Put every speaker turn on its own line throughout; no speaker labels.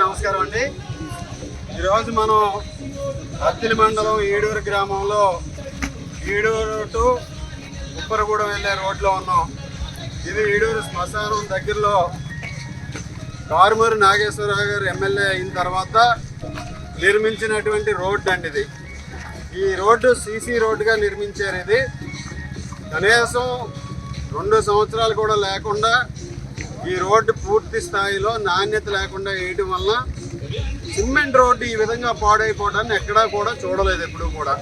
నమస్కారం అండి. ఈరోజు మనం అత్తిలి మండలం ఈడూరు గ్రామంలో ఈడూరు టు ఉప్పరగూడెం వెళ్ళే రోడ్లో ఉన్నాం. ఇది ఈడూరు శ్మశానం దగ్గరలో కారుమూరి నాగేశ్వరరావు గారు ఎమ్మెల్యే అయిన తర్వాత నిర్మించినటువంటి రోడ్డు అండి. ఈ రోడ్డు సీసీ రోడ్డుగా నిర్మించారు. ఇది కనీసం 2 సంవత్సరాలు కూడా లేకుండా ఈ రోడ్డు పూర్తి స్థాయిలో నాణ్యత లేకుండా వేయడం వల్ల సిమెంట్ రోడ్డు ఈ విధంగా పాడైపోవడాన్ని ఎక్కడా కూడా చూడలేదు ఎప్పుడు కూడా.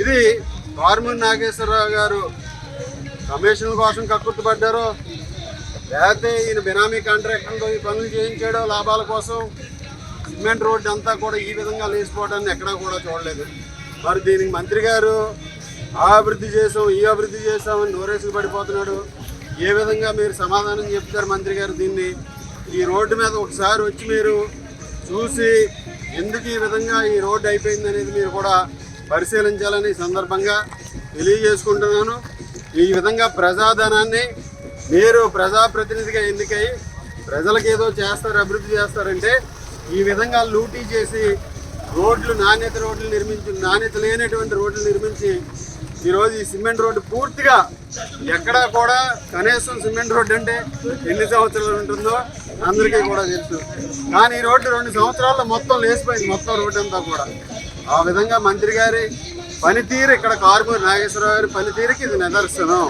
ఇది కారుమూరి నాగేశ్వరరావు గారు కమిషన్ల కోసం కక్కుర్తిపడ్డారో, లేకపోతే ఈయన బినామీ కాంట్రాక్టర్లతో ఈ పనులు చేయించాడో లాభాల కోసం సిమెంట్ రోడ్డు అంతా కూడా ఈ విధంగా లేచిపోవడాన్ని ఎక్కడా కూడా చూడలేదు. మరి దీనికి మంత్రి గారు ఆ అభివృద్ధి చేసాం, ఈ అభివృద్ధి చేసామని నోరేసుకు పడిపోతున్నాడు. ఏ విధంగా మీరు సమాధానం చెప్తారు మంత్రి గారు? దీన్ని ఈ రోడ్డు మీద ఒకసారి వచ్చి మీరు చూసి ఎందుకు ఈ విధంగా ఈ రోడ్డు అయిపోయింది అనేది మీరు కూడా పరిశీలించాలని సందర్భంగా తెలియజేసుకుంటున్నాను. ఈ విధంగా ప్రజాధనాన్ని మీరు ప్రజాప్రతినిధిగా ఎన్నికై ప్రజలకు ఏదో చేస్తారు, అభివృద్ధి చేస్తారంటే ఈ విధంగా లూటీ చేసి రోడ్లు నాణ్యత లేనటువంటి రోడ్లు నిర్మించి ఈరోజు ఈ సిమెంట్ రోడ్డు పూర్తిగా ఎక్కడా కూడా కనీసం సిమెంట్ రోడ్డు అంటే ఎన్ని సంవత్సరాలు ఉంటుందో అందరికీ కూడా తెలుసు. కానీ ఈ రోడ్డు 2 సంవత్సరాల్లో మొత్తం లేచిపోయింది, మొత్తం రోడ్డు అంతా కూడా. ఆ విధంగా మంత్రి గారి పనితీరు, ఇక్కడ కారుమూరి నాగేశ్వరరావు గారి పనితీరుకి ఇది నిదర్శనం.